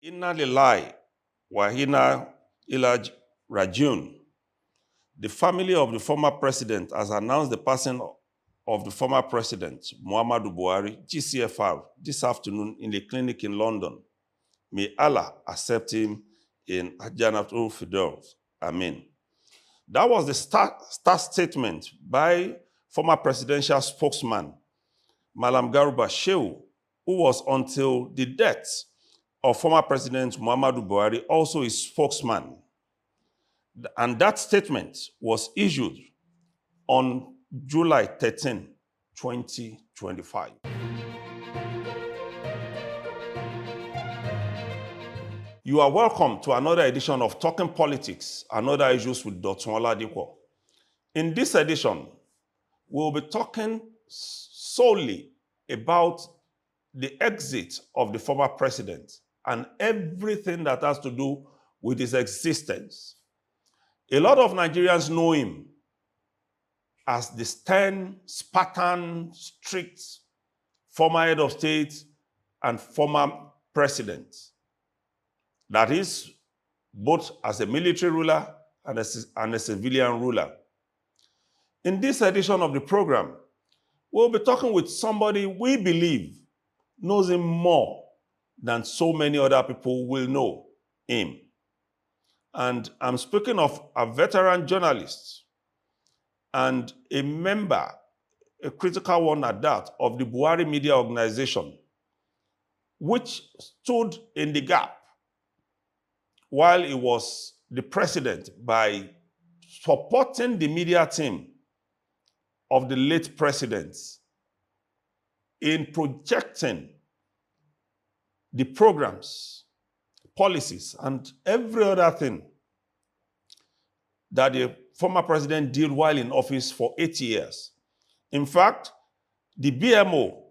Inna lillahi wa inna ilaihi rajiun. The family of the former president has announced the passing of the former president, Muhammadu Buhari, GCFR, this afternoon in a clinic in London. May Allah accept him in Janatul Firdaus. Amen. That was the start statement by former presidential spokesman, Malam Garuba Shehu, who was until the death of former President Muhammadu Buhari also his spokesman. And that statement was issued on July 13, 2025. You are welcome to another edition of Talking Politics and Other Issues with Dr. Oladipo. In this edition, we'll be talking solely about the exit of the former president and everything that has to do with his existence. A lot of Nigerians know him as the stern, Spartan, strict former head of state and former president. That is, both as a military ruler and a civilian ruler. In this edition of the program, we'll be talking with somebody we believe knows him more than so many other people will know him. And I'm speaking of a veteran journalist and a member, a critical one at that, of the Buhari Media Organization, which stood in the gap while he was the president by supporting the media team of the late president in projecting the programs, policies, and every other thing that the former president did while in office for 8 years. In fact, the BMO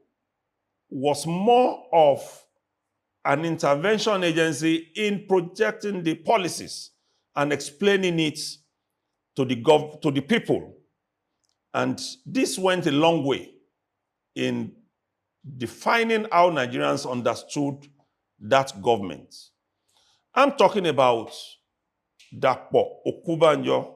was more of an intervention agency in projecting the policies and explaining it to the people. And this went a long way in defining how Nigerians understood that government. I'm talking about Dapo Okubanjo,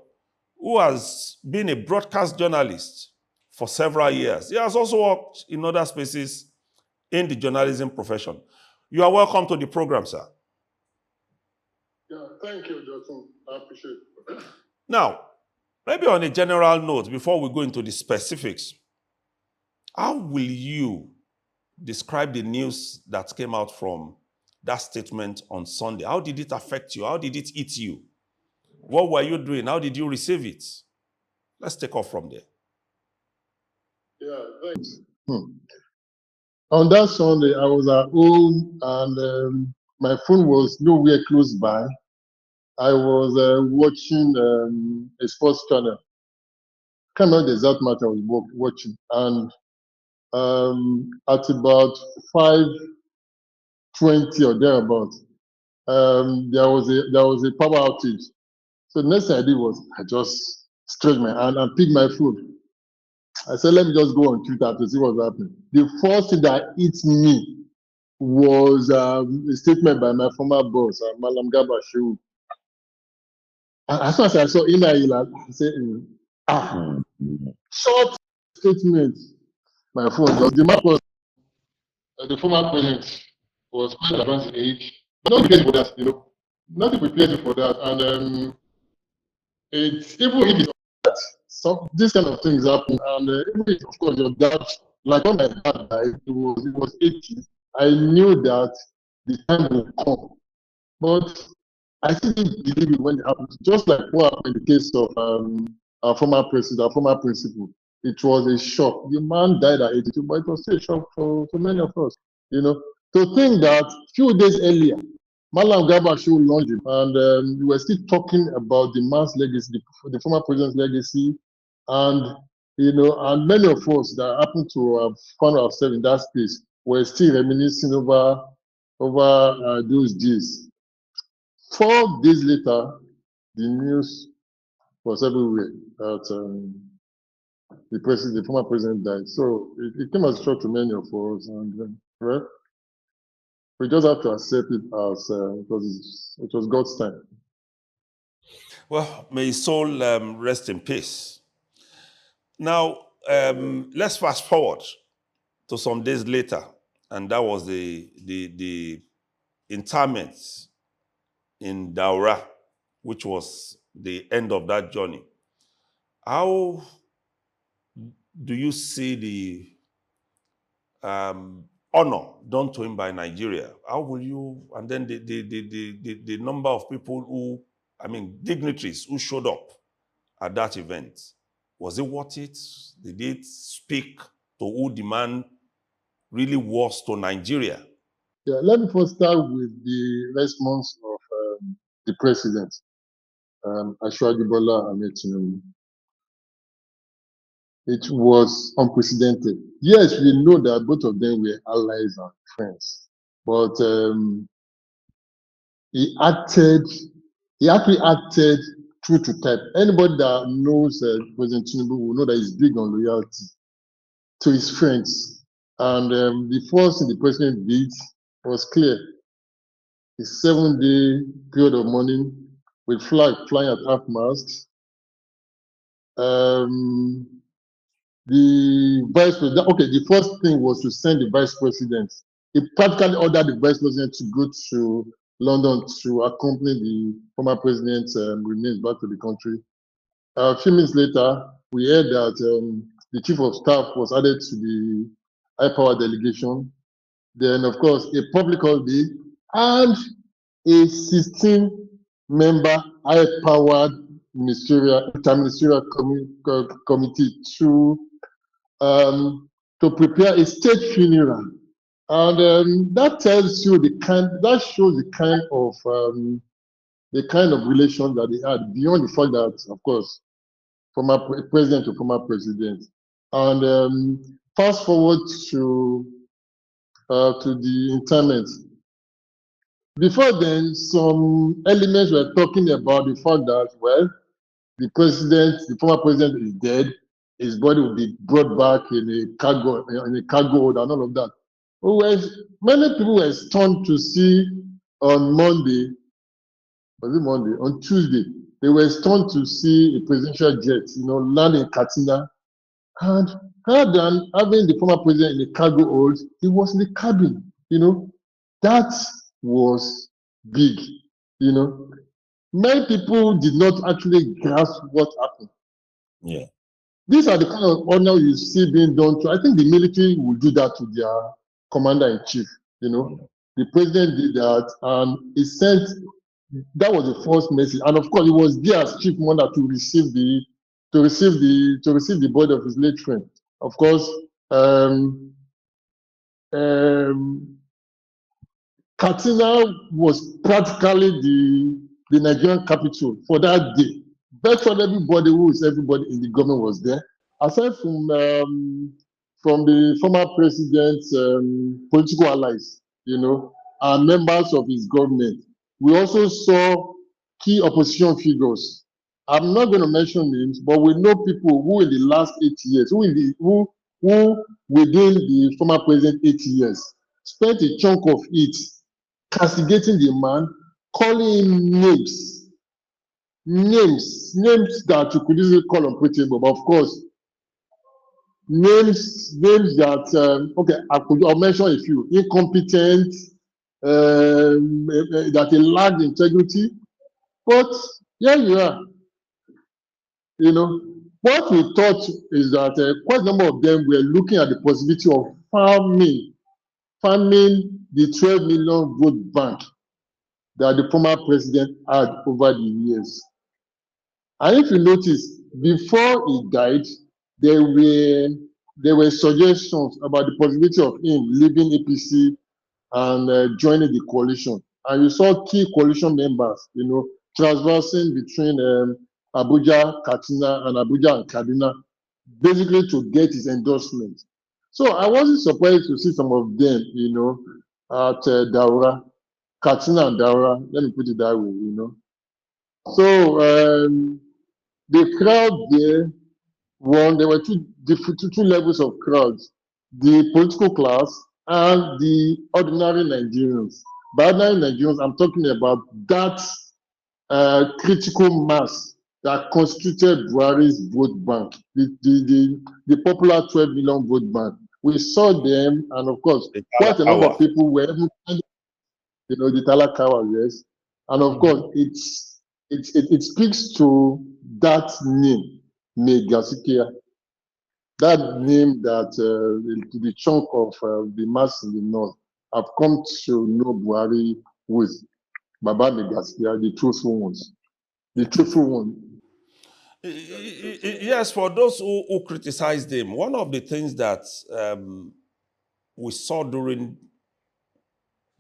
who has been a broadcast journalist for several years. He has also worked in other spaces in the journalism profession. You are welcome to the program, sir. Yeah, thank you, Johnson. I appreciate it. Now, maybe on a general note, before we go into the specifics, how will you describe the news that came out from that statement on Sunday? How did it affect you? How did it hit you? What were you doing? How did you receive it? Let's take off from there. Yeah, thanks. On that Sunday, I was at home and my phone was nowhere close by. I was watching a sports channel. Can't remember the exact match I was watching. And at about 5:20 or thereabout, there was a power outage. So the next thing I did was I just stretched my hand and picked my phone. I said, let me just go on Twitter to see what's happening. The first thing that hit me was a statement by my former boss, Malam Garba Shehu. And as soon as I saw email, I said, short statement. My phone just the map was the former president was quite advanced in age. Not prepared for that, not prepared for that. And it's even if it's that, so this kind of things happen. And even if, of course, your dad, like when my dad died, it was 80. I knew that the time will come. But I still didn't believe it when it happened. Just like what happened in the case of our former president, our former principal. It was a shock. The man died at 82, but it was still a shock for many of us. To think that a few days earlier, Malam Garba Shehu launched it, and we were still talking about the man's legacy, the former president's legacy, and and many of us that happened to have found ourselves in that space were still reminiscing over those days. 4 days later, the news was everywhere that the former president died. So it came as a shock to many of us, and right. We just have to accept it as it was God's time. Well, may his soul rest in peace. Now, let's fast forward to some days later, and that was the interment in Daura, which was the end of that journey. How do you see the honor done to him by Nigeria? How will you, and then the number of people who, dignitaries who showed up at that event, was it worth it? Did it speak to who the man really was to Nigeria? Yeah, let me first start with the response of the president, Ashwaju Bola Ahmed Tinubu. It was unprecedented. Yes, we know that both of them were allies and friends, but he actually acted true to type. Anybody that knows President Tinubu will know that he's big on loyalty to his friends. And the first thing the president did was clear. A 7-day period of mourning with flag flying at half mast. The vice president, okay, the first thing was to send the vice president. He practically ordered the vice president to go to London to accompany the former president's remains back to the country. A few minutes later, we heard that the chief of staff was added to the high power delegation. Then, of course, a public holiday and a 16-member high-powered interministerial committee to prepare a state funeral, and that tells you that shows the kind of relation that they had beyond the fact that, of course, former president to former president. And fast forward to the interment. Before then, some elements were talking about the fact that, well, the former president is dead. His body will be brought back in a cargo hold and all of that. Many people were stunned to see on Monday, was it Monday? On Tuesday, they were stunned to see a presidential jet, land in Katsina. And rather than having the former president in the cargo hold, he was in the cabin. That was big. Many people did not actually grasp what happened. Yeah. These are the kind of honor you see being done to. I think the military will do that to their commander in chief. The president did that, and he sent. That was the first message, and of course, he was there as chief commander to receive the body of his late friend. Of course, Katsina was practically the Nigerian capital for that day. Virtually everybody in the government was there, aside from the former president's political allies, and members of his government. We also saw key opposition figures. I'm not going to mention names, but we know people who in the last 8 years, who within the former president 8 years, spent a chunk of it castigating the man, calling him names that you could easily call unprintable, but of course, names that I'll mention a few: incompetent, that he lacked integrity. But here you are. What we thought is that quite a number of them were looking at the possibility of farming the 12 million vote bank that the former president had over the years. And if you notice, before he died, there were suggestions about the possibility of him leaving APC and joining the coalition. And you saw key coalition members, traversing between Abuja, Katsina, and Abuja and Kaduna, basically to get his endorsement. So I wasn't surprised to see some of them, at Daura, Katsina and Daura. Let me put it that way, So the crowd there, there were two levels of crowds: the political class and the ordinary Nigerians. By ordinary Nigerians, I'm talking about that critical mass that constituted Buhari's vote bank, the popular 12 million vote bank. We saw them, and of course, The quite a number of Talakawa. people were, the Talakawa, yes. And of course, it speaks to that name, Megasikia, that name that the chunk of the mass in the north have come to know Buhari with, Baba Megasikia, the truthful ones. The truthful one. Yes, for those who criticized him, one of the things that we saw during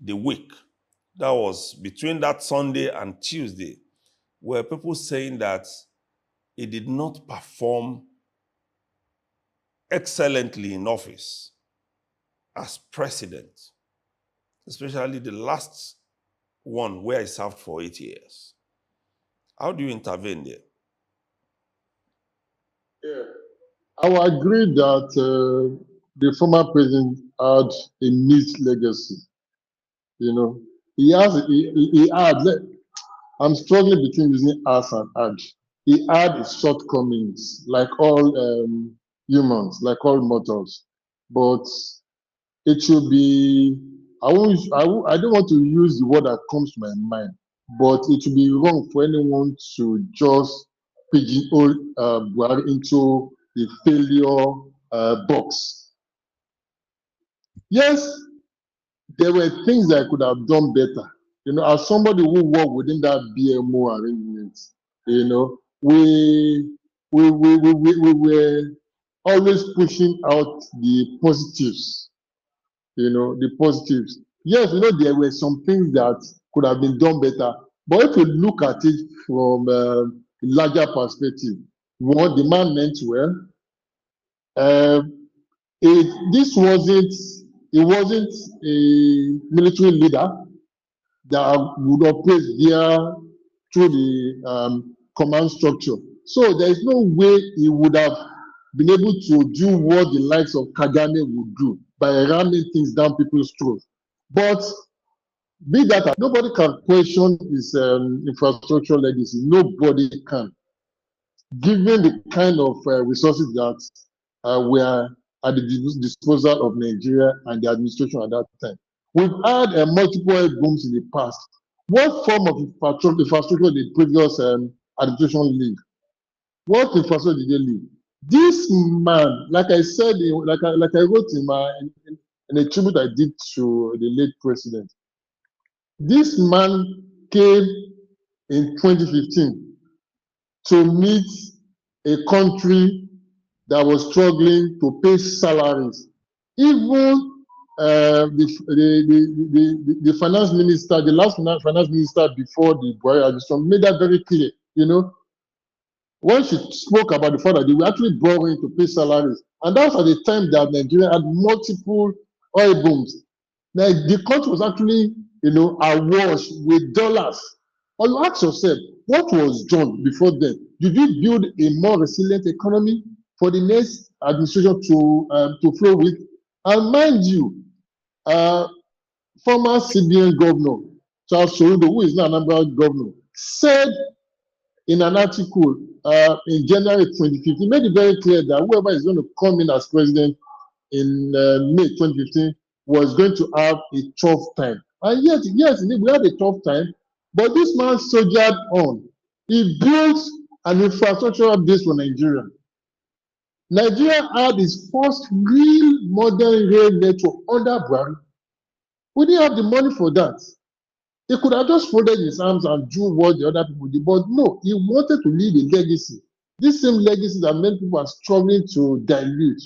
the week, that was between that Sunday and Tuesday, were people saying that he did not perform excellently in office as president, especially the last one where he served for 8 years. How do you intervene there? Yeah. I would agree that the former president had a mixed legacy. You know, he had, I'm struggling between using us and had. He had his shortcomings, like all humans, like all mortals. But it should be, I don't want to use the word that comes to my mind, but it would be wrong for anyone to just pigeonhole Buhari into the failure box. Yes, there were things that I could have done better. You know, as somebody who worked within that BMO arrangement, you know, we were always pushing out the positives, you know, the positives. Yes, you know, there were some things that could have been done better. But if you look at it from a larger perspective, what the man meant well, this wasn't, he wasn't a military leader that would operate there through the command structure. So there is no way he would have been able to do what the likes of Kagame would do by ramming things down people's throats. But be that, nobody can question his infrastructure legacy. Nobody can, given the kind of resources that were at the disposal of Nigeria and the administration at that time. We've had multiple oil booms in the past. What form of infrastructure did previous administration leave? What infrastructure did they leave? This man, like I said, like I wrote in a tribute I did to the late president, this man came in 2015 to meet a country that was struggling to pay salaries. Even the finance minister, the last finance minister before the Buhari administration, made that very clear. You know, when she spoke about the fact that they were actually borrowing to pay salaries, and that was at the time that Nigeria had multiple oil booms. Like the country was actually, you know, awash with dollars. Or you ask yourself, what was done before then? Did you build a more resilient economy for the next administration to flow with? And mind you, former CBN governor Charles Soludo, who is now Anambra governor, said in an article in January 2015, he made it very clear that whoever is going to come in as president in May 2015 was going to have a tough time. And yet, yes, we had a tough time, but this man soldiered on. He built an infrastructural base for Nigeria. Nigeria had its first real modern rail network under Buhari. We didn't have the money for that. He could have just folded his arms and do what the other people did, but no, he wanted to leave a legacy. This same legacy that many people are struggling to dilute.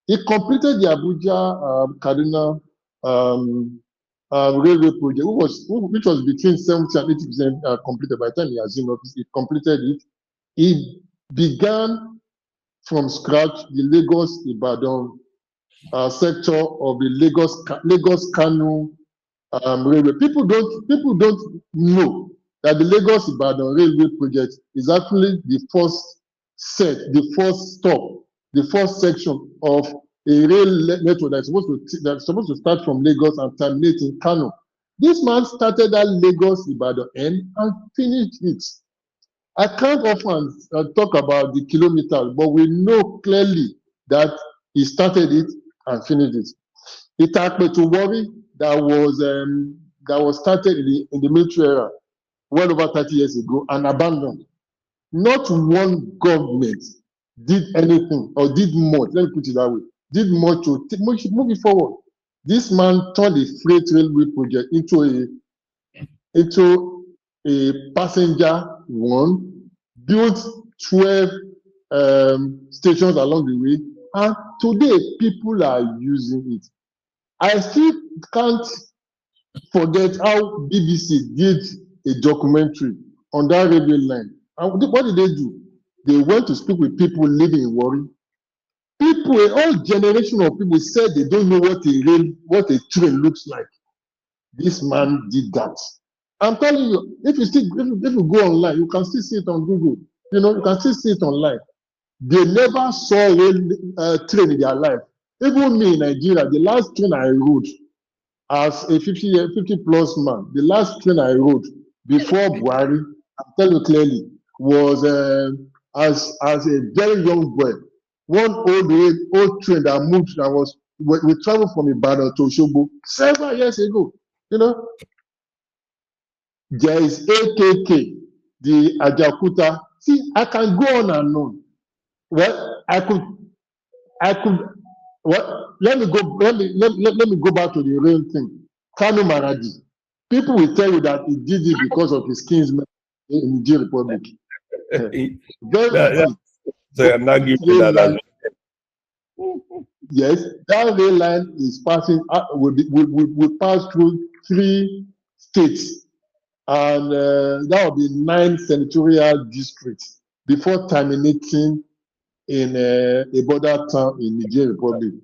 He completed the Abuja Kaduna railway project, which was between 70 and 80% completed by the time he assumed office. He completed it. He began from scratch the Lagos Ibadan sector of the Lagos Kano railway. People don't know that the Lagos Ibadan railway project is actually the first stop, the first section of a network that's supposed to start from Lagos and terminate in Kano. This man started that Lagos Ibadan end and finished it. I can't often talk about the kilometers, but we know clearly that he started it and finished it. Itakpe to worry that was started in the military era well over 30 years ago and abandoned. Not one government did anything or did much, let me put it that way, did much to move it forward. This man turned the freight railway project into a passenger one, built 12 stations along the way, and today people are using it. I still can't forget how BBC did a documentary on that railway line. And what did they do? They went to speak with people living in Warri. People, a whole generation of people said they don't know what a train looks like. This man did that. I'm telling you, if you go online, you can still see it on Google. You can still see it online. They never saw a train in their life. Even me in Nigeria, the last train I rode as a 50 plus man, the last train I rode before Buhari, I'm telling you clearly, was as a very young boy. One old train that moved we traveled from Ibadan to Osogbo several years ago. There is AKK, the Ajakuta. See, I can go on and on. Well, I could. Well, let me go back to the real thing. Kanu Maradi. People will tell you that he did it because of his kinsmen in Niger Republic. Very easy. So I'm not giving that as Yes, that rail line is passing will pass through 3 states, and that will be 9 senatorial districts before terminating in a border town in Niger Republic.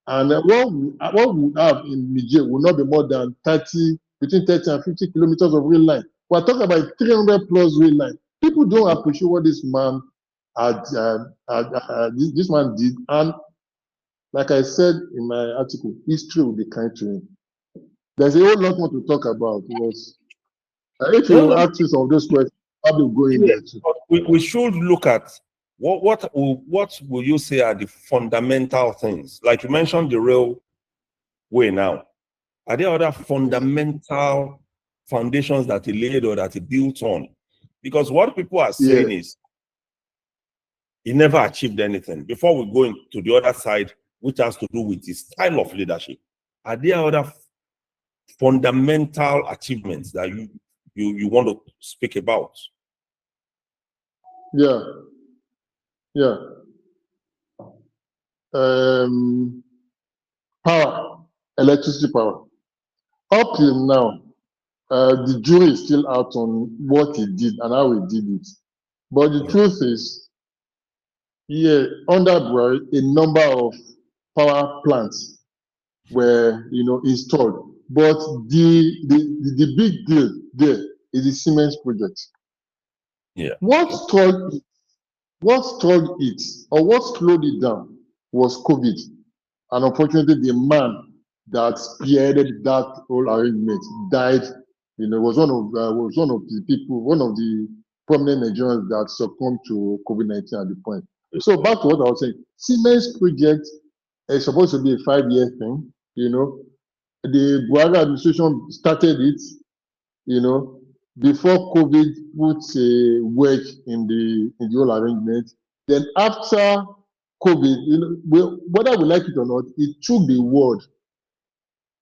And what we have in Niger will not be more than between 30 and 50 kilometers of rail line. We're talking about 300 plus rail line. People don't appreciate what this man this man did. And like I said in my article, history will be kind to him. There's a whole lot more to talk about. If you ask me some of those questions, I will go in there too. We should look at what will you say are the fundamental things? Like you mentioned the railway now. Are there other fundamental foundations that he laid or that he built on? Because what people are saying is he never achieved anything. Before we go into the other side, which has to do with his style of leadership, are there other fundamental achievements that you want to speak about? Yeah. Power, electricity power. Up till now, the jury is still out on what he did and how he did it. But the truth is, under Buhari, a number of power plants were, installed. But the big deal there is the Siemens project. Yeah. What stalled it, or what slowed it down, was COVID. And unfortunately, the man that spearheaded that whole arrangement died. Was one of the people, one of the prominent Nigerians that succumbed to COVID-19 at the point. So back to what I was saying, Siemens project is supposed to be a 5-year thing. The Buhari administration started it. Before COVID put a wedge in the whole arrangement. Then after COVID, whether we like it or not, it took the world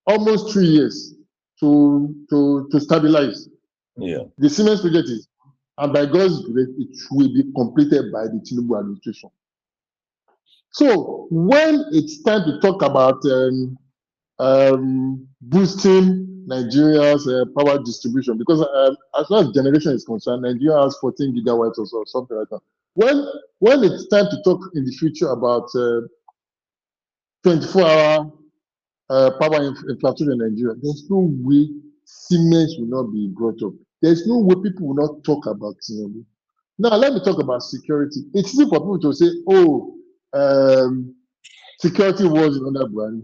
almost 3 years to stabilize. Yeah. The Siemens project is, and by God's grace, it will be completed by the Tinubu administration. So when it's time to talk about boosting Nigeria's power distribution, because as far as generation is concerned, Nigeria has 14 gigawatts or so, something like that. When it's time to talk in the future about 24-hour power infrastructure in Nigeria, there's no way Siemens will not be brought up. There's no way people will not talk about Tinubu. Now, let me talk about security. It's easy for people to say, security was under Buhari,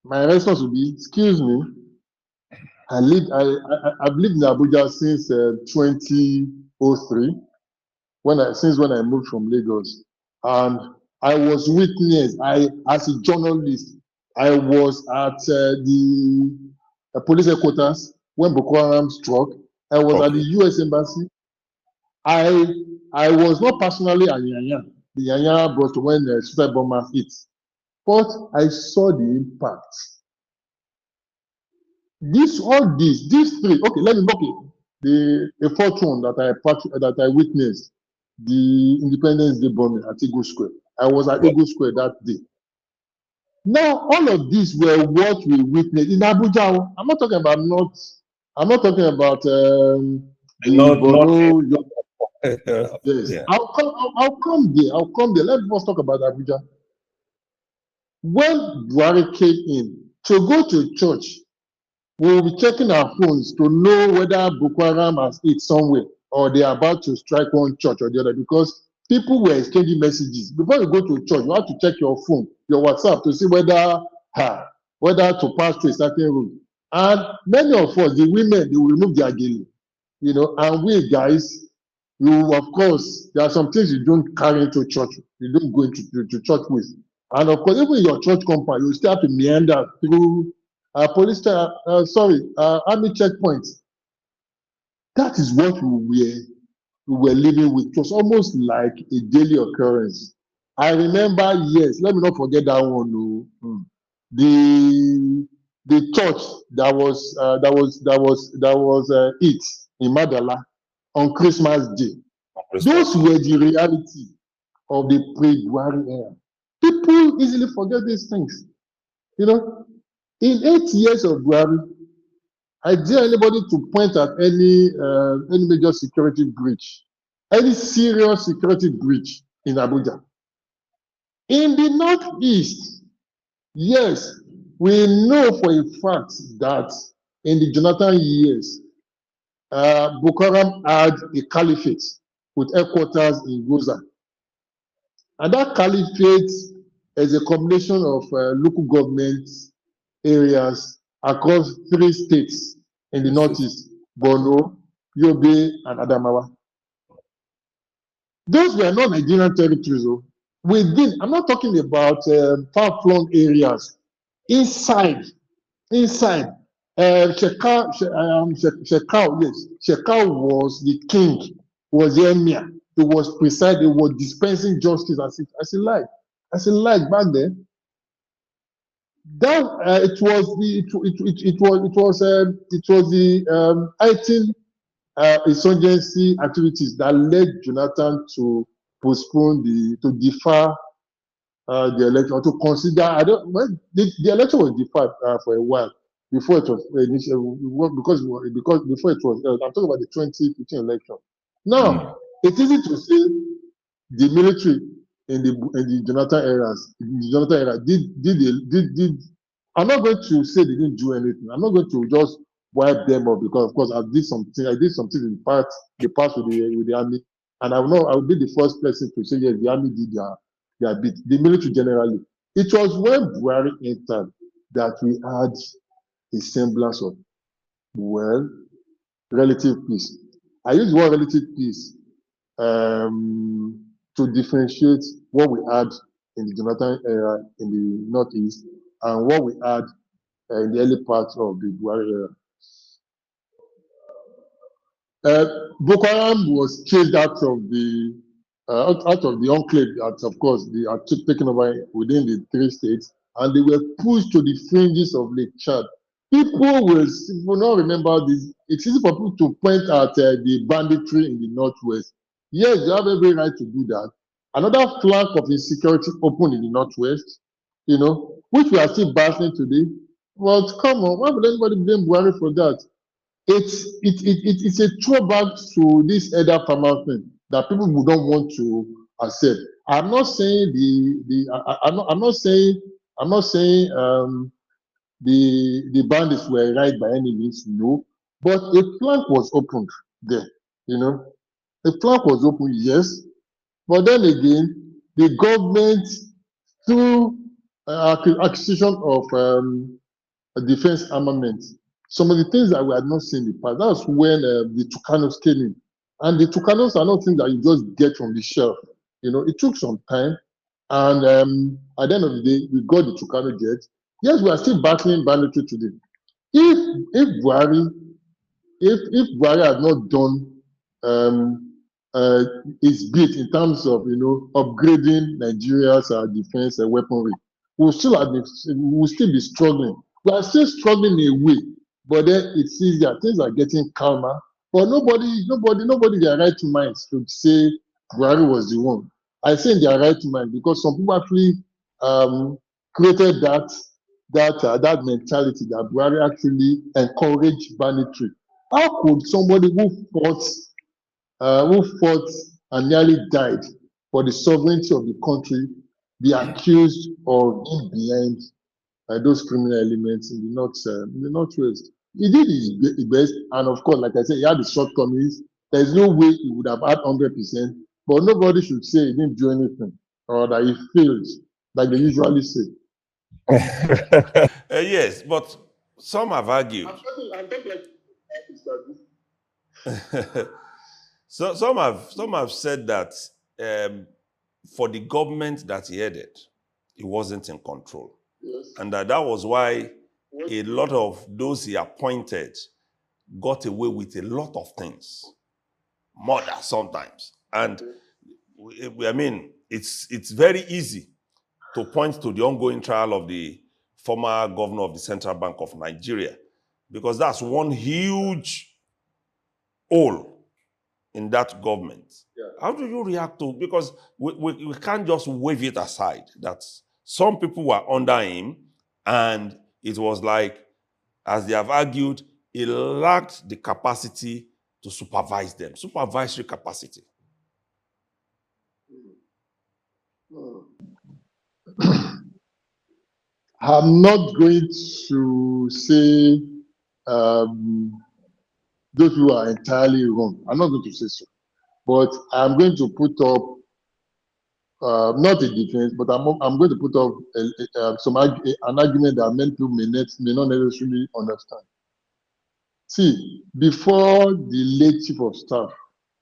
my response would be, excuse me, I've lived in Abuja since 2003, since when I moved from Lagos, and I was witness. As a journalist, I was at the police headquarters when Boko Haram struck. I was at the U.S. Embassy. I was not personally at Yanya. The Yanya brought when the suicide bomber hit, but I saw the impact. These three. Okay, let me the fourth one that I witnessed, the Independence Day bombing at Eagle Square. I was at Eagle Square that day. Now, all of these were what we witnessed in Abuja. I'm not talking about the Borno. Yes, yeah. I'll come there. Let's first talk about Abuja. When Buhari came in to go to church, we will be checking our phones to know whether Boko Haram has hit somewhere or they are about to strike one church or the other, because people were exchanging messages. Before you go to church, you have to check your phone, your WhatsApp, to see whether to pass through a certain route. And many of us, the women, they will remove their gele, and we guys, of course, there are some things you don't carry into church, you don't go into church with. And of course, even your church compound, you still have to meander through army checkpoints. That is what we were living with. It was almost like a daily occurrence. I remember, yes, let me not forget that one. The church that was it in Madala on Christmas Day. Those were the reality of the pre-Buhari era. People easily forget these things. In 8 years of Buhari, I dare anybody to point at any major security breach, any serious security breach in Abuja. In the Northeast, yes, we know for a fact that in the Jonathan years, Boko Haram had a caliphate with headquarters in Goza. And that caliphate is a combination of local government areas across 3 states in the Northeast: Borno, Yobe, and Adamawa. Those were not Nigerian territories. I'm not talking about far-flung areas. Inside, Shekau was the king, was the emir. He was presiding, he was dispensing justice as he liked back then. That it was the heightened insurgency activities that led Jonathan to defer the election, to consider. The election was deferred for a while before it was because before it was. I'm talking about the 2015 election. Now it's easy to say the military in the Jonathan era did. I'm not going to say they didn't do anything. I'm not going to just wipe them up, because of course I did something in the past with the army, and I will be the first person to say yes, the army did their bit. The military generally. It was when Buhari entered that we had a semblance of relative peace. I use the word relative peace to differentiate what we had in the Jonathan era in the Northeast and what we had in the early part of the Buhari era. Boko Haram was chased out of the enclave that, of course, they are taken over within the 3 states, and they were pushed to the fringes of Lake Chad. People will not remember this. It's easy for people to point at the banditry in the Northwest. Yes, you have every right to do that. Another flank of insecurity opened in the Northwest, which we are still battling today. But come on, why would anybody blame Buhari for that? It's a throwback to this elder farmer thing that people would not want to accept. I'm not saying the bandits were right by any means, no, but a flank was opened there. A flank was open, yes, but then again, the government, through acquisition of defense armament. Some of the things that we had not seen in the past. That's when the Tucanos came in. And the Tucanos are not things that you just get from the shelf. It took some time. And at the end of the day, we got the Tucano jet. Yes, we are still battling banditry today. If Buhari had not done his bit in terms of upgrading Nigeria's defense weaponry, we'll still be struggling. We are still struggling in a way, but then it's easier. Things are getting calmer. But nobody in their right minds could say Buhari was the one. I say in their right mind because some people actually created that mentality that Buhari actually encouraged banditry. How could somebody who fought and nearly died for the sovereignty of the country be accused of being behind those criminal elements in the northwest? He did his best, and of course, like I said, he had the shortcomings. There's no way he would have had 100%, but nobody should say he didn't do anything or that he failed, like they usually say. Yes, but some have argued. I'm talking like So some have said that for the government that he headed, he wasn't in control, yes. and that was why a lot of those he appointed got away with a lot of things, murder sometimes, and I mean it's very easy to point to the ongoing trial of the former governor of the Central Bank of Nigeria, because that's one huge hole in that government. Yeah. How do you react to, because we can't just wave it aside that some people were under him and it was like, as they have argued, he lacked the capacity to supervise them, supervisory capacity. I'm not going to say those who are entirely wrong. I'm not going to say so. But I'm going to put up not a defense, but I'm going to put up an argument that many people may not necessarily understand. See, before the late chief of staff,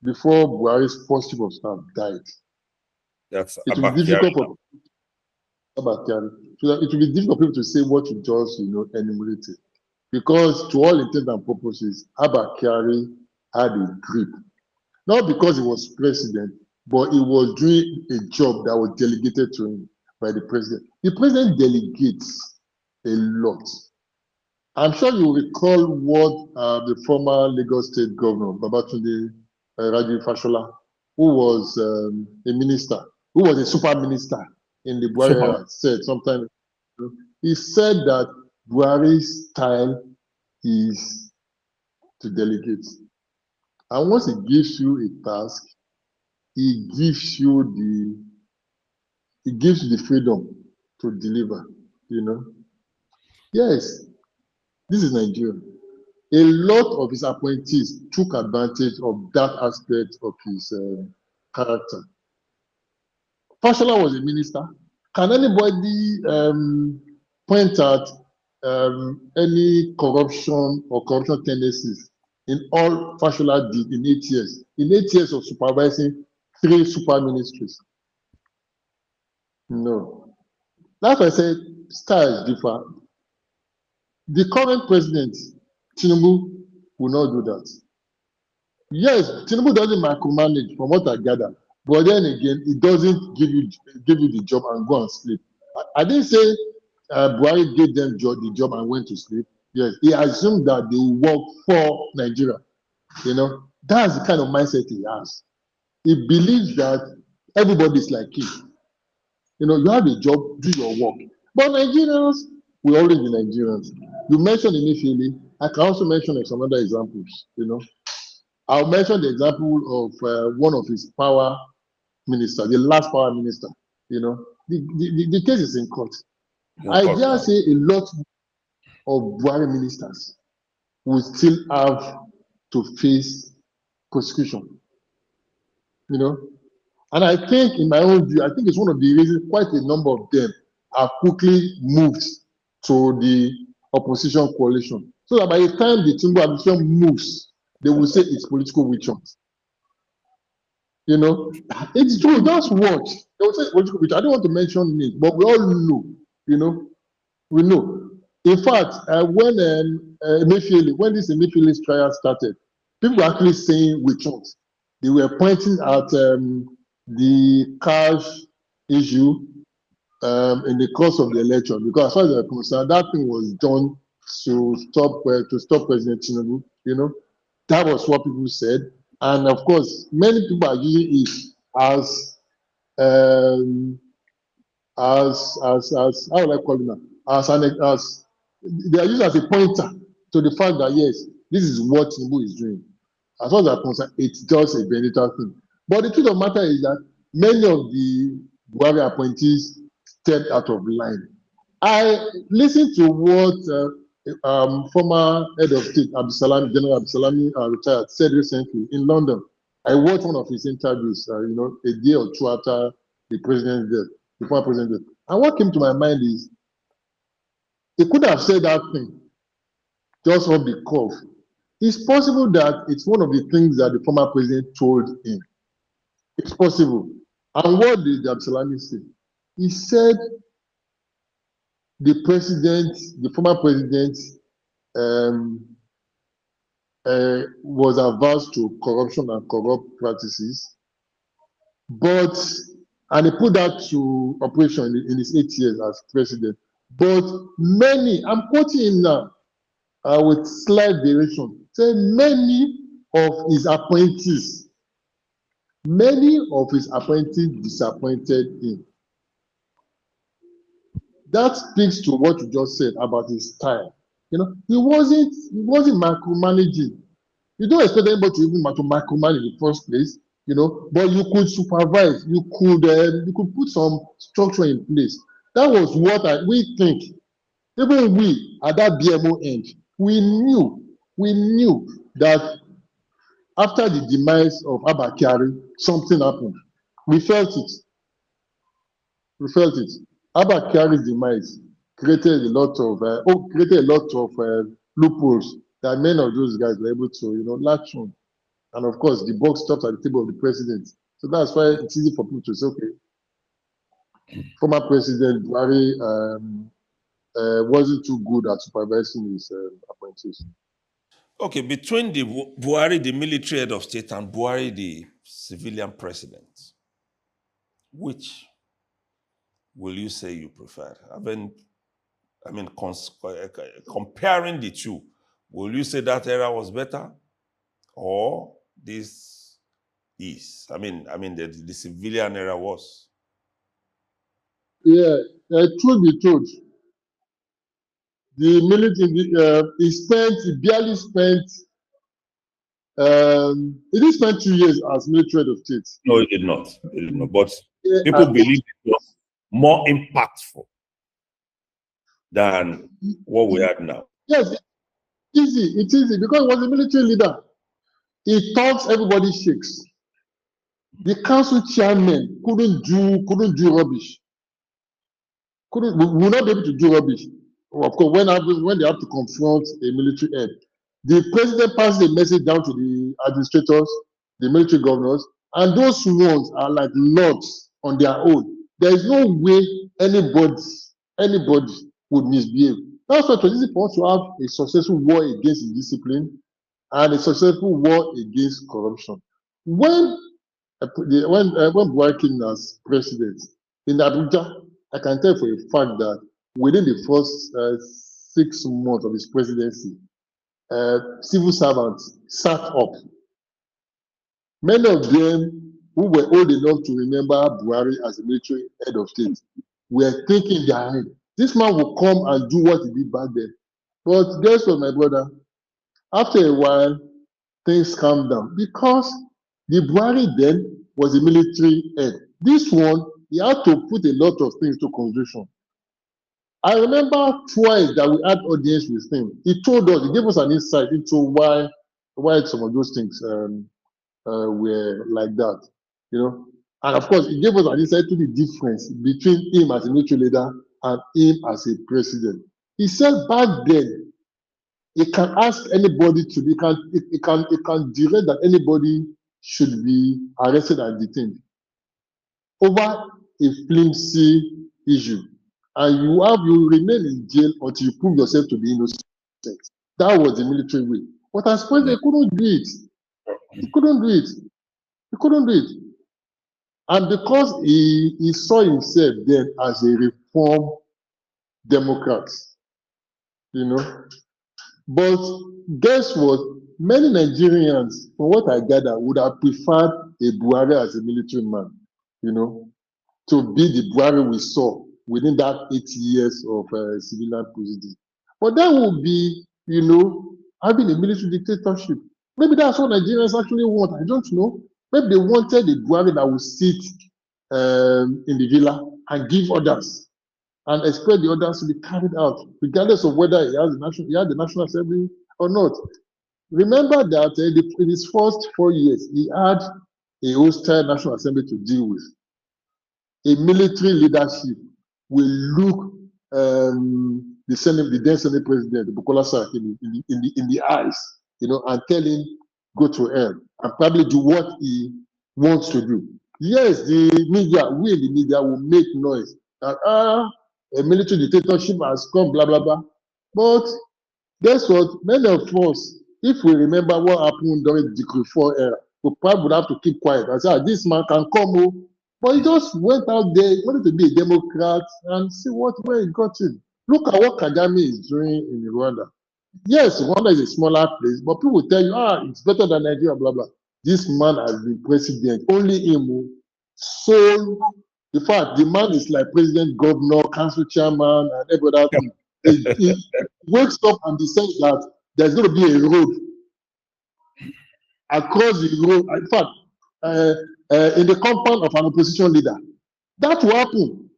before Buhari's first chief of staff died, That's it will be difficult for people to say what you just enumerated, because to all intents and purposes, Abba Kyari had a grip, not because he was president, but he was doing a job that was delegated to him by the president. The president delegates a lot. I'm sure you recall what the former Lagos State Governor, Babatunde Raji Fashola, who was a minister, who was a super minister in the Buhari era, said sometime. He said that Buhari's style is to delegate. And once he gives you a task, he gives you the freedom to deliver, Yes, this is Nigeria. A lot of his appointees took advantage of that aspect of his character. Fashola was a minister. Can anybody point out any corruption or corruption tendencies in all Fashola did in 8 years? In 8 years of supervising 3 super ministries? No. That's why I said styles differ. The current president, Tinubu, will not do that. Yes, Tinubu doesn't micromanage, from what I gather, but then again, it doesn't give you the job and go and sleep. I didn't say Buhari gave them the job and went to sleep. Yes, he assumed that they will work for Nigeria. That's the kind of mindset he has. He believes that everybody is like him. You have a job, do your work. But Nigerians, we always be Nigerians. You mentioned Emefiele. I can also mention some other examples. I'll mention the example of one of his power ministers, the last power minister. The case is in court. I dare say a lot of Buhari ministers will still have to face prosecution. And I think, in my own view, I think it's one of the reasons quite a number of them have quickly moved to the opposition coalition. So that by the time the Tinubu administration moves, they will say it's political witch hunt. You know, it's true. That's what they will say. Political witch. I don't want to mention it, but we all know. You know, we know. In fact, when this Emefiele's trial started, people were actually saying witch hunt. They were pointing at the cash issue in the course of the election, because as far as I'm concerned, that thing was done to stop President Tinubu. You know, that was what people said, and of course, many people are using it as how would I call it now? As they are used as a pointer to the fact that yes, this is what Tinubu is doing. As far as I'm concerned, it's just a vendetta thing. But the truth of the matter is that many of the Buhari appointees stepped out of line. I listened to what former head of state General Abdulsalami retired, said recently in London. I watched one of his interviews, a day or two after the president's death, the former president's death. And what came to my mind is he could have said that thing just off the cuff. It's possible that it's one of the things that the former president told him. It's possible. And what did Abdulsalami say? He said the former president, was averse to corruption and corrupt practices, and he put that to operation in his 8 years as president. But many, I'm quoting him now with slight variation, say many of his appointees disappointed him. That speaks to what you just said about his style. You know, he wasn't micromanaging. You don't expect anybody to even micromanage in the first place, you know, but you could supervise, you could put some structure in place. That was what we think. Even we at that BMO end, we knew that after the demise of Abba Kyari, something happened. We felt it. Abba Kyari's demise created a lot of loopholes that many of those guys were able to, latch on. And of course, the buck stops at the table of the president. So that's why it's easy for people to say, okay, former President Buhari wasn't too good at supervising his appointees. Okay, between the Buhari, the military head of state, and Buhari, the civilian president, which will you say you prefer? Comparing the two, will you say that era was better, or this is? The civilian era was. Yeah, truth be told, the military, he barely spent, he didn't spend 2 years as military head of state. No, he did not. But people believe it was more impactful than what we have now. Yes, it's easy because he was a military leader. He talks, everybody shakes. The council chairman couldn't do rubbish. Will not be able to do rubbish. Of course, when they have to confront a military head, the president passes a message down to the administrators, the military governors, and those ones are like lords on their own. There is no way anybody would misbehave. That's why it was easy for us to have a successful war against indiscipline and a successful war against corruption. When Buhari came as president in Abuja, I can tell for a fact that within the first 6 months of his presidency, civil servants sat up. Many of them who were old enough to remember Buhari as a military head of state were thinking in their head, this man will come and do what he did back then. But guess what, my brother? After a while, things calmed down because the Buhari then was a military head. This one, he had to put a lot of things to consideration. I remember twice that we had audience with him. He told us, he gave us an insight into why some of those things were like that, you know. And of course, he gave us an insight to the difference between him as a military leader and him as a president. He said back then, he can ask anybody to be, he can direct that anybody should be arrested and detained over a flimsy issue. And you remain in jail until you prove yourself to be innocent. That was the military way. But as president, he couldn't do it. He couldn't do it. He couldn't do it. And because he saw himself then as a reform Democrat, you know. But guess what? Many Nigerians, from what I gather, would have preferred a Buhari as a military man, you know, to be the Buhari we saw within that 8 years of civilian presidency. But that would be, you know, having a military dictatorship. Maybe that's what Nigerians actually want. I don't know. Maybe they wanted a Buhari that would sit in the villa and give orders and expect the orders to be carried out, regardless of whether he had the National Assembly or not. Remember that in his first 4 years, he had a hostile National Assembly to deal with. A military leadership will look the then Senate President, Bukola Saraki, in the eyes, you know, and tell him, go to hell, and probably do what he wants to do. Yes, we in the media will make noise that, a military dictatorship has come, blah, blah, blah. But guess what? Many of us, if we remember what happened during the Decree 4 era, we probably would have to keep quiet and say, this man can come. But he just went out there, he wanted to be a Democrat and see where he got in. Look at what Kagame is doing in Rwanda. Yes, Rwanda is a smaller place, but people will tell you, it's better than Nigeria, blah, blah. This man has been president, only him. So, in fact, the man is like president, governor, council chairman, and every other thing. He wakes up and decides that there's going to be a road across the road. In fact, in the compound of an opposition leader. That will happen.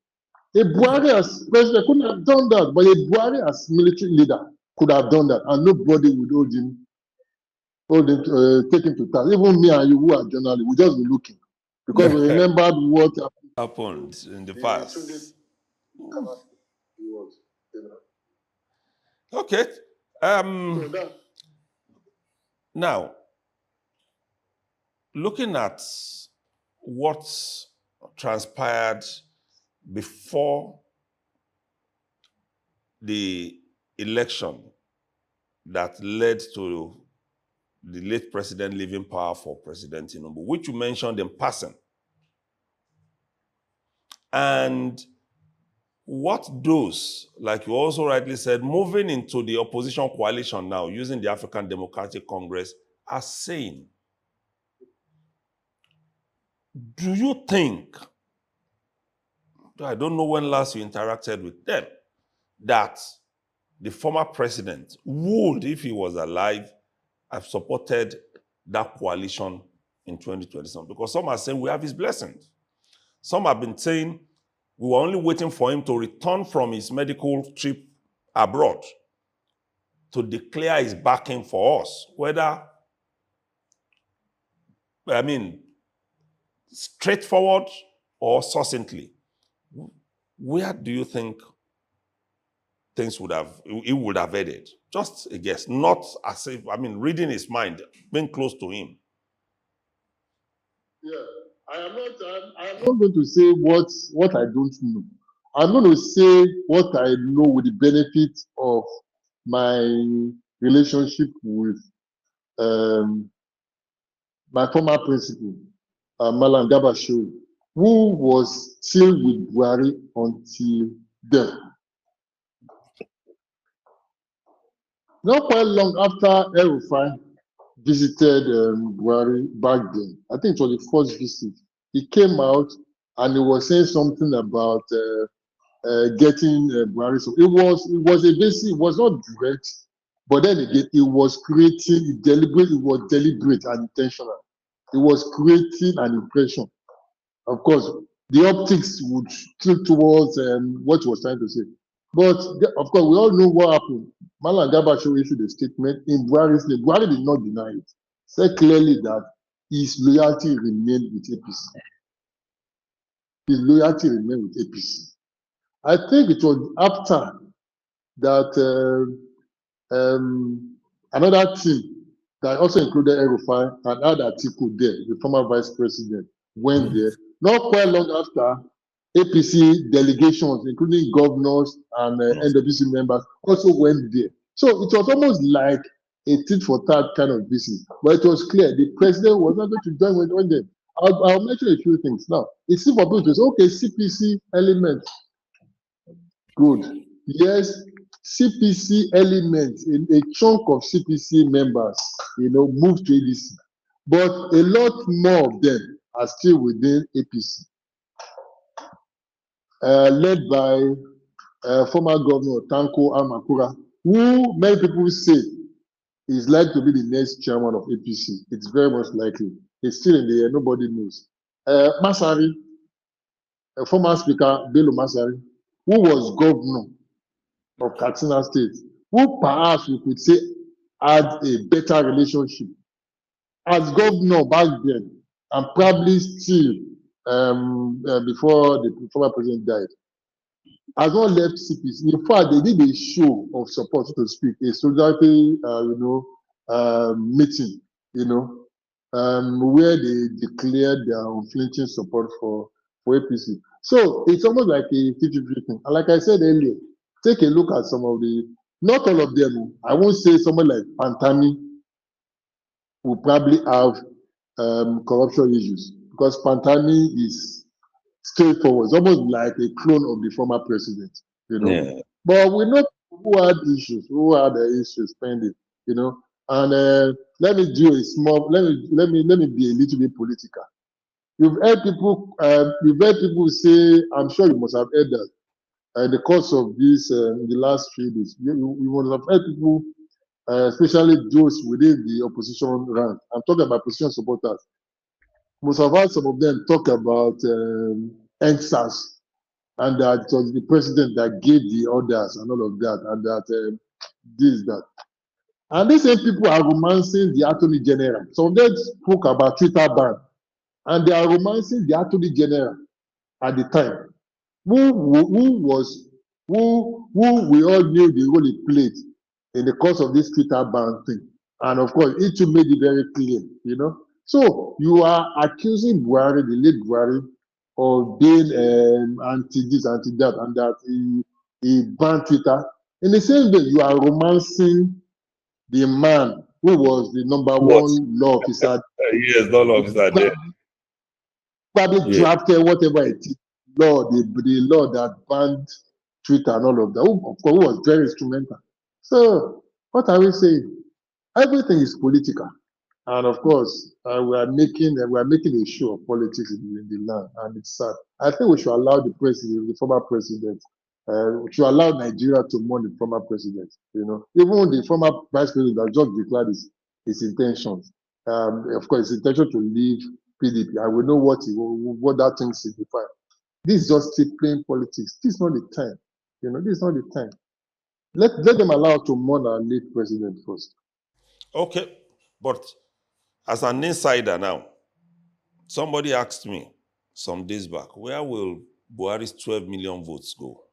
A Buhari as president couldn't have done that, but a Buhari as military leader could have done that, and nobody would take him to task. Even me and you who are journalists, we just be looking because we remembered what happened in the past. Okay. Now, looking at what transpired before the election that led to the late president leaving power for President Tinubu, which you mentioned in passing, and what those, like you also rightly said, moving into the opposition coalition now, using the African Democratic Congress, are saying. Do you think, I don't know when last you interacted with them, that the former president would, if he was alive, have supported that coalition in 2027? Because some are saying we have his blessings. Some have been saying we were only waiting for him to return from his medical trip abroad to declare his backing for us, whether, straightforward or succinctly. Where do you think things would have headed? Just a guess, not as if, reading his mind, being close to him. Yeah, I am not going to say what I don't know. I'm going to say what I know with the benefit of my relationship with my former principal, Malam Gabasho, who was still with Buhari until then. Not quite long after El-Rufai visited Buhari back then, I think it was the first visit, he came out and he was saying something about getting Buhari. So it was a basic, it was not direct, but then again, it was creating deliberate and intentional. It was creating an impression. Of course, the optics would tilt towards what he was trying to say. But of course, we all know what happened. Malam Gabasho issued a statement in Buhari's name. Buhari did not deny it. Said clearly that his loyalty remained with APC. His loyalty remained with APC. I think it was after that another team that also included El-Rufai and had Atiku there, the former vice president, went there. Not quite long after, APC delegations, including governors and NWC members, also went there. So it was almost like a tit for tat kind of visit. But it was clear the president was not going to join with them. I'll mention a few things now. It's for people to say, okay, CPC elements, good. Yes, CPC elements, a chunk of CPC members, moved to ADC. But a lot more of them are still within APC, led by former governor Tanko Amakura, who many people say is likely to be the next chairman of APC. It's very much likely. It's still in the air, nobody knows. Masari, former speaker Bello Masari, who was governor of Katsina State, who perhaps we could say had a better relationship as governor back then, and probably still before the former president died, has not left CPC. In fact, they did a show of support, so to speak, a solidarity, meeting, where they declared their unflinching support for APC. So it's almost like a 50-50 thing. And like I said earlier, take a look at some of the, not all of them. I won't say someone like Pantami will probably have corruption issues, because Pantami is straightforward. It's almost like a clone of the former president, Yeah. But we know who had issues, issues pending, And let me do a small. Let me be a little bit political. You've heard people say. I'm sure you must have heard that in the course of this in the last few days. You must have heard people, especially those within the opposition rank. I'm talking about opposition supporters. Must have heard some of them talk about NSAS, and that it was the president that gave the orders and all of that, and that that. And these same people are romancing the attorney general. Some of them spoke about Twitter ban, and they are romancing the attorney general at the time, who we all knew the role he played in the course of this Twitter ban thing. And of course, it too made it very clear. So you are accusing Buhari, the late Buhari, of being anti this, anti that, and that he banned Twitter. In the same way, you are romancing the man who was the number What? one law officer. Yes, law officer there. Probably drafted whatever it is, the law that banned Twitter and all of that, who was very instrumental. So what are we saying? Everything is political. And of course, we are making a show of politics in the land, and it's sad. I think we should allow the former president, we should allow Nigeria to mourn the former president. Even the former vice president that just declared his intentions. Of course, his intention to leave PDP. I will know what that thing signifies. This is just still playing politics. This is not the time. This is not the time. Let them allow to mourn our late president first. Okay, but as an insider now, somebody asked me some days back, where will Buhari's 12 million votes go?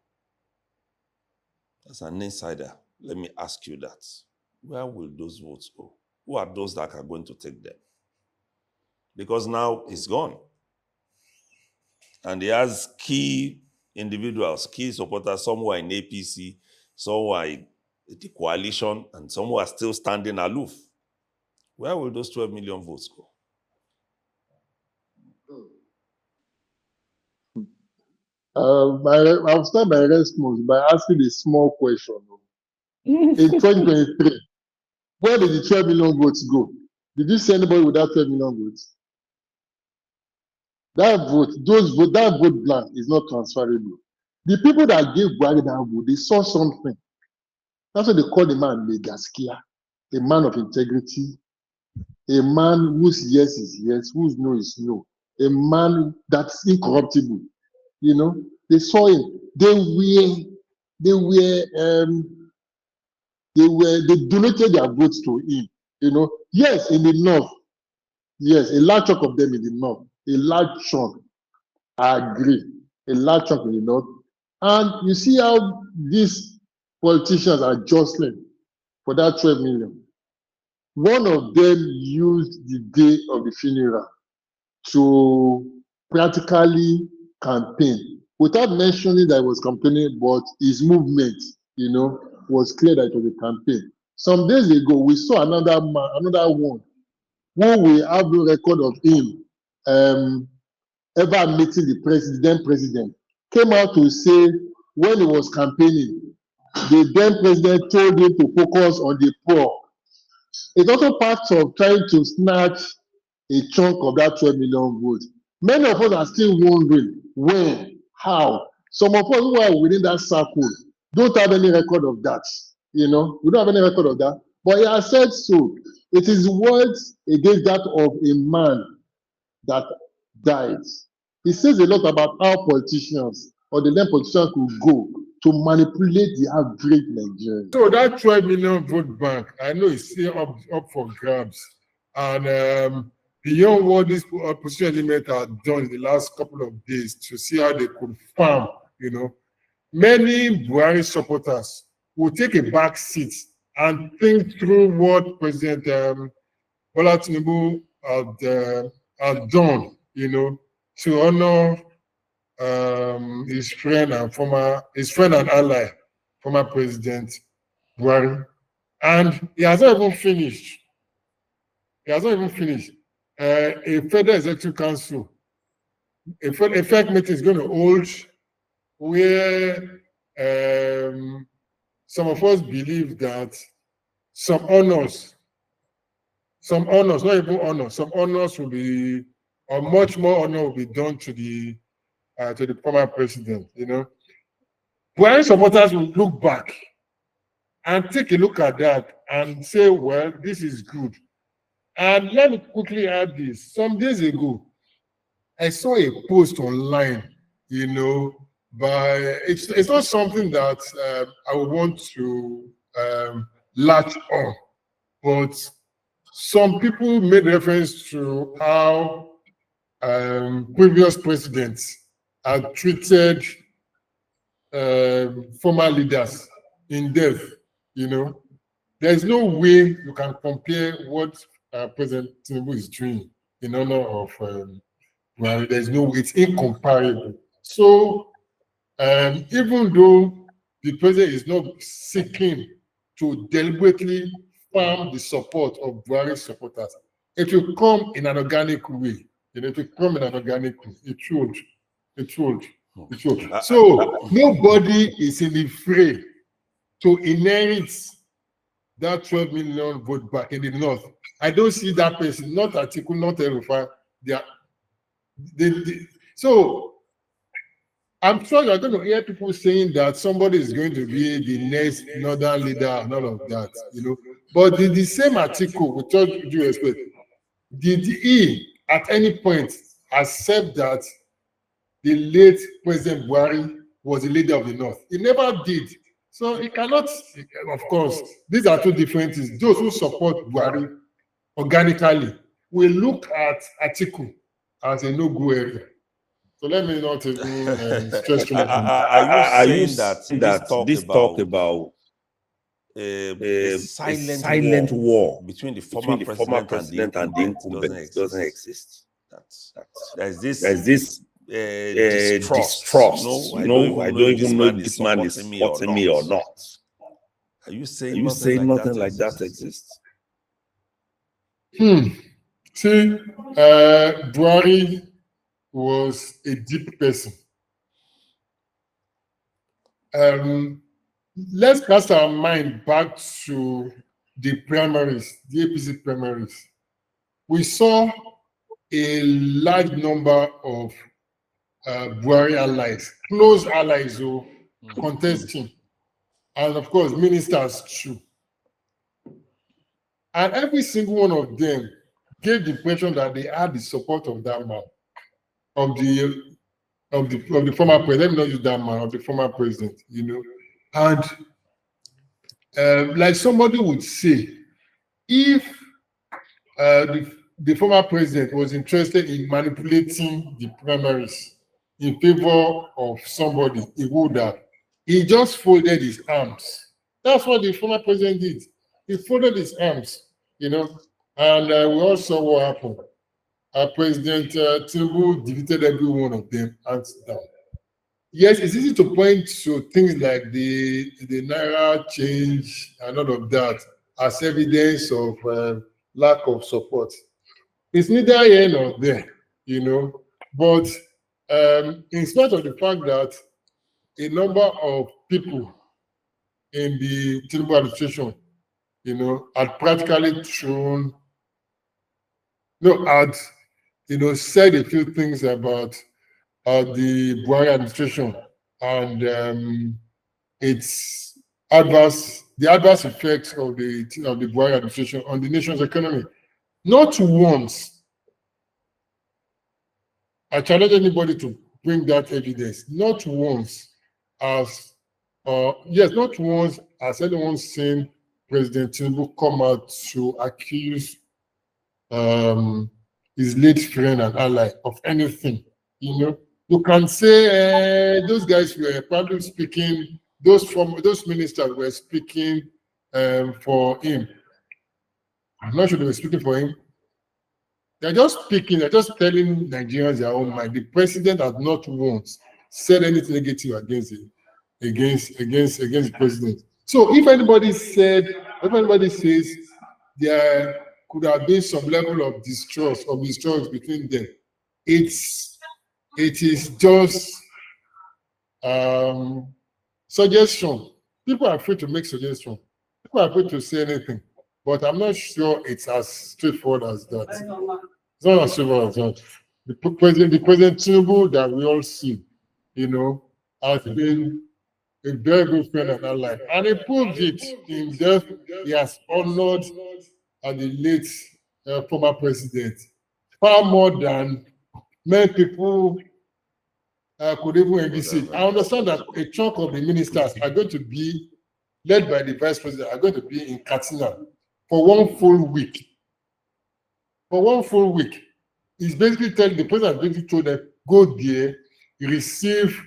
As an insider, let me ask you that. Where will those votes go? Who are those that are going to take them? Because now it's gone. And he has key individuals, key supporters, some who are in APC, some who are in the coalition, and some who are still standing aloof. Where will those 12 million votes go? I'll start my response by asking a small question. In 2023, where did the 12 million votes go? Did you see anybody with that 12 million votes? That vote blank is not transferable. The people that gave Buhari that vote, they saw something. That's what they call the man Megaskia, a man of integrity, a man whose yes is yes, whose no is no, a man that's incorruptible. They saw him. They donated their votes to him. Yes, in the north. Yes, a large chunk of them in the north. A large chunk. I agree. A large chunk in the north. And you see how these politicians are jostling for that 12 million. One of them used the day of the funeral to practically campaign without mentioning that he was campaigning, but his movement, was clear that it was a campaign. Some days ago, we saw another man, another one, who we have no record of him ever meeting the then president, came out to say when he was campaigning, the then president told him to focus on the poor. It's also part of trying to snatch a chunk of that 12 million votes. Many of us are still wondering when, how. Some of us who are within that circle don't have any record of that. We don't have any record of that. But he has said so. It is words against that of a man that died. It says a lot about how politicians or the then politicians could go to manipulate the average Nigerian. So that 12 million vote bank, I know it's still up for grabs. And beyond what this opposition element have done in the last couple of days to see how they could farm, many Buhari supporters will take a back seat and think through what President Bola Tinubu had done, to honor his friend and ally, former President Buhari. And he has not even finished. A Federal Executive Council, a FEC meeting is going to hold where some of us believe that some honors, not even honors, some honors will be, or much more honor will be done to the former president. Buhari supporters will look back and take a look at that and say, well, this is good. And let me quickly add this. Some days ago, I saw a post online, but it's not something that I would want to latch on. But some people made reference to how previous presidents had treated former leaders in death. There's no way you can compare what President Tinubu is doing in honor of Buhari. There's no way, it's incomparable. So even though the president is not seeking to deliberately farm the support of Buhari supporters, it will come in an organic way. It should. So nobody is in the fray to inherit that 12 million vote back in the north. I don't see that person, not Atiku, not Erufa. So I'm sure you're going to hear people saying that somebody is going to be the next northern leader and all of that, But did the same article, with all due respect, did he at any point accept that the late President Buhari was the leader of the North? He never did. So he cannot, of course, these are two different things. Those who support Buhari organically will look at Atiku as a no-go area. So let me not even stress too much. Are you saying that this talk about a silent war between the former president and the incumbent doesn't exist? There's this distrust. I don't even know if this man is supporting me or not. Are you saying nothing like that exists? See, Buhari was a deep person. Let's cast our mind back to the primaries, the APC primaries. We saw a large number of Buhari allies, close allies who contesting, and of course, ministers too. And every single one of them gave the impression that they had the support of that man, of the former president. Let me not use that man, of the former president, And like somebody would say, if the former president was interested in manipulating the primaries, in favor of somebody, he would have. He just folded his arms. That's what the former president did. He folded his arms, you know, and we all saw what happened. President Tinubu defeated every one of them hands down. Yes, it's easy to point to things like the Naira change and all of that as evidence of lack of support. It's neither here nor there, you know, but in spite of the fact that a number of people in the Tinubu administration, you know, had practically thrown, had, you know, said a few things about the Buhari administration and its the adverse effects of the Buhari administration on the nation's economy. Not once, I challenge anybody to bring that evidence. Not once not once has anyone seen President Tinubu come out to accuse his late friend and ally of anything. You know, you can say those guys were probably speaking. Those ministers were speaking for him. I'm not sure they were speaking for him. They're just speaking. They're just telling Nigerians their own mind. The president has not once said anything negative against the president. So if anybody says there could have been some level of distrust or mistrust between them, it is just suggestion. People are afraid to make suggestions. People are afraid to say anything. But I'm not sure it's as straightforward as that. It's not as straightforward as that. The President Tinubu that we all see, you know, has been a very good friend and ally. And he proved it in death. He has honored the late former president far more than many people could even envisage. I understand that a chunk of the ministers are going to be led by the vice president, are going to be in Katsina for 1 full week. For 1 full week. He's basically telling the president, basically told them, go there, receive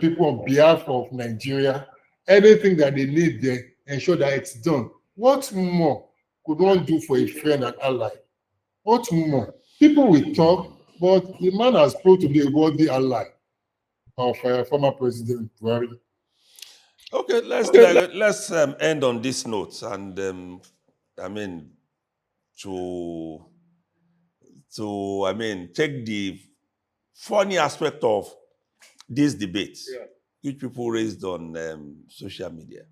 people on behalf of Nigeria, anything that they need there, ensure that it's done. What more could one do for a friend and ally? What more? People will talk, but the man has proved to be a worthy ally of former President Buhari. Okay, let's end on this note, and I mean, take the funny aspect of this debate, which people raised on social media.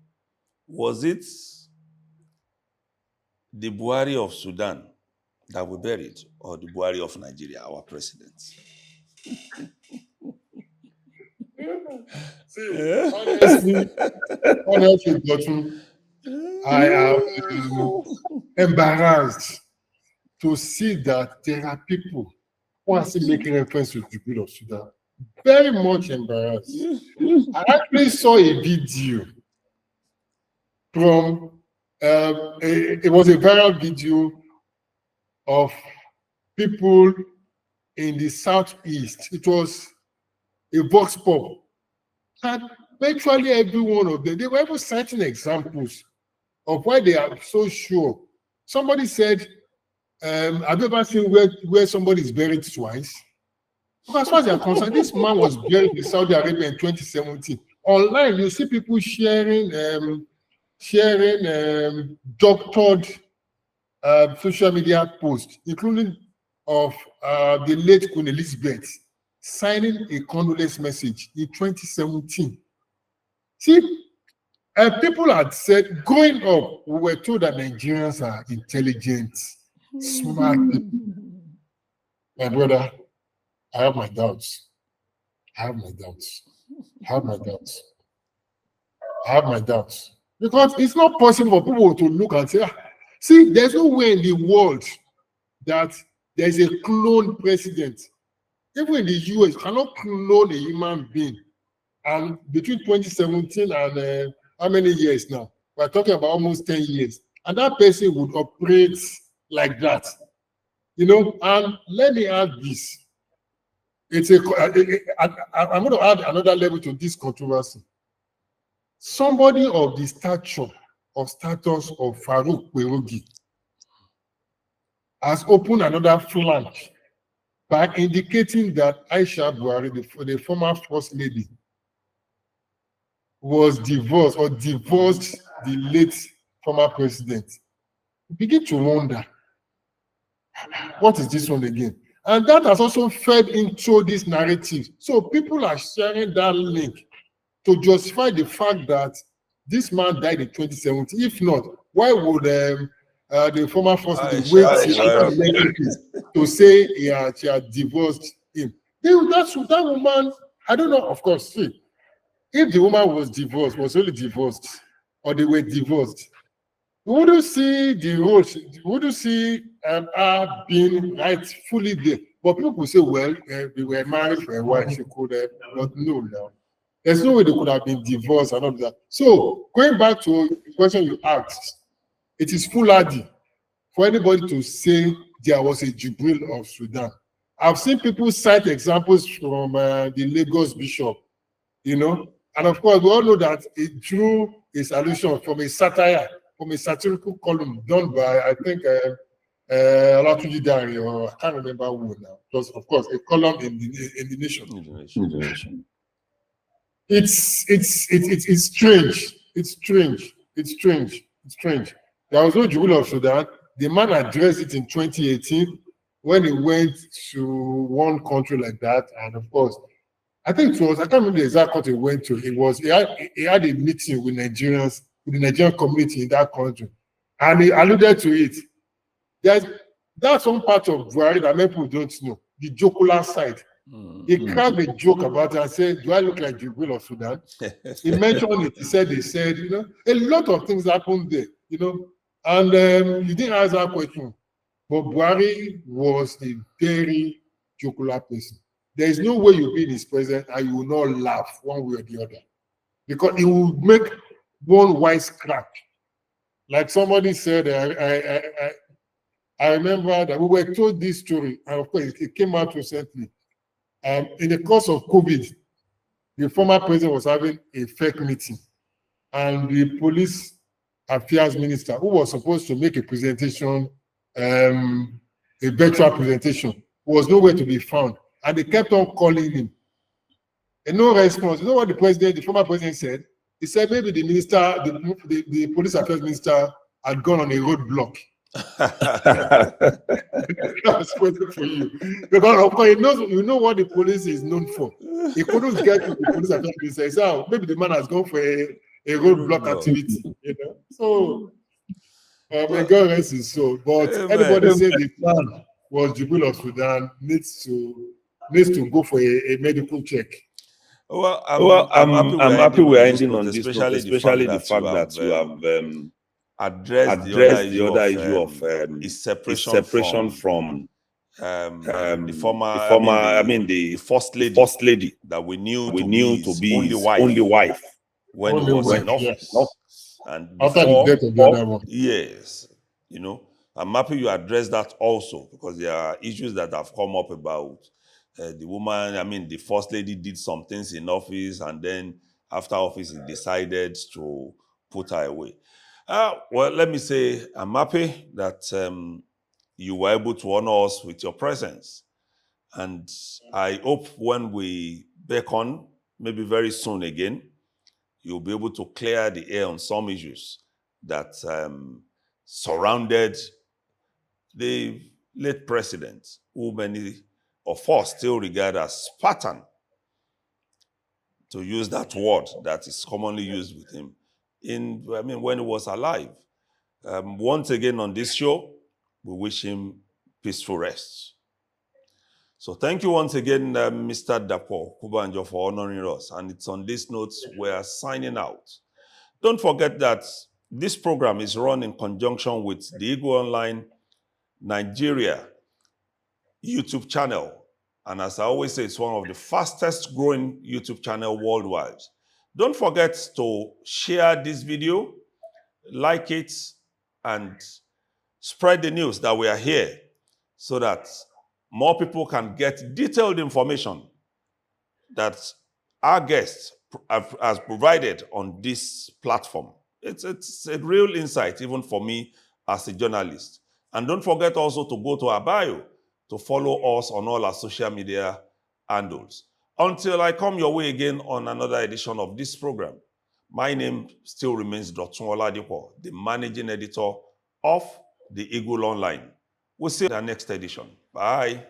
Was it the Buhari of Sudan that we buried, or the Buhari of Nigeria, our president? Honestly, Dotun, I am embarrassed to see that there are people who are still making reference to the people of Sudan. Very much embarrassed. I actually saw a video from, it was a viral video of people in the southeast. It was a vox pop. And virtually every one of them, they were even citing examples of why they are so sure. Somebody said, have you ever seen where somebody is buried twice? Because as far as they are concerned, this man was buried in Saudi Arabia in 2017. Online, you see people sharing doctored social media posts, including of the late Queen Elizabeth signing a condolence message in 2017. See, people had said, growing up, we were told that Nigerians are intelligent, smart people. My brother, I have my doubts. I have my doubts. I have my doubts. I have my doubts. Because it's not possible for people to look and say, see, there's no way in the world that there's a clone president. Even in the US, you cannot clone a human being. And between 2017 and how many years now? We're talking about almost 10 years. And that person would operate like that. You know, and let me add this. I'm going to add another level to this controversy. Somebody of the status of Farouk Perogi has opened another flank by indicating that Aisha Buhari, the former first lady, was divorced or divorced the late former president. You begin to wonder, what is this one again? And that has also fed into this narrative. So people are sharing that link to justify the fact that this man died in 2017. If not, why would the former first lady wait to say she had divorced him? That woman, I don't know, of course, see, if the woman was only divorced, or they were divorced, we wouldn't see the roles, we wouldn't see her being rightfully there. But people could say, well, they were married for a while, she could have, but no. There's no way they could have been divorced and all that. So, going back to the question you asked, it is foolhardy for anybody to say there was a Jibril of Sudan. I've seen people cite examples from the Lagos bishop, and of course, we all know that it drew its allusion from a satire, from a satirical column done by, I think, Olatunji Dari, or I can't remember who now. It was, of course, a column in the Nation. It's strange. It's strange. There was no Jibril of Sudan. The man addressed it in 2018 when he went to one country like that, and of course, I think it was, I can't remember the exact country he went to. He had a meeting with Nigerians, with the Nigerian community in that country, and he alluded to it. That's one part of Buhari that many people don't know, the jocular side. He cracked a joke about it and said, do I look like Jibril of Sudan? He mentioned it. He said, a lot of things happened there, and he didn't answer that question. But Buhari was a very jocular person. There is no way you'll be in his presence and you will not laugh one way or the other, because he will make one wise crack. Like somebody said, I remember that we were told this story, and of course it came out recently. In the course of COVID, the former president was having a fake meeting, and the police affairs minister, who was supposed to make a presentation, a virtual presentation, was nowhere to be found, and they kept on calling him. And no response. You know what the former president said? He said maybe the minister, the police affairs minister, had gone on a roadblock. That's waiting for you. Because of course, you know what the police is known for. He couldn't get to the police affairs minister. He said, oh, maybe the man has gone for a roadblock activity. So may God rest his soul. But anybody say the plan was Jibril of Sudan needs to go for a medical check. Well, I'm happy we're ending on this note, especially the fact that you have addressed the other issue of its separation from the first lady that we knew to be his only wife when he was in office. Yes. And before, after the death of the other one. Yes, I'm happy you addressed that also, because there are issues that have come up about the woman. The first lady did some things in office, and then after office, he decided to put her away. Well, let me say, I'm happy that you were able to honor us with your presence. And I hope when we back on, maybe very soon again, you'll be able to clear the air on some issues that surrounded the late president, who many of us still regard as Spartan, to use that word that is commonly used with him when he was alive. Once again on this show, we wish him peaceful rest. So thank you once again, Mr. Dapo Okubanjo, for honoring us. And it's on this note we're signing out. Don't forget that this program is run in conjunction with the Eagle Online Nigeria YouTube channel. And as I always say, it's one of the fastest growing YouTube channel worldwide. Don't forget to share this video, like it, and spread the news that we are here, so that more people can get detailed information that our guests has provided on this platform. It's a real insight, even for me as a journalist. And don't forget also to go to our bio to follow us on all our social media handles. Until I come your way again on another edition of this program, my name still remains Dr. Oladipo, the managing editor of the Eagle Online. We'll see you in the next edition. Bye.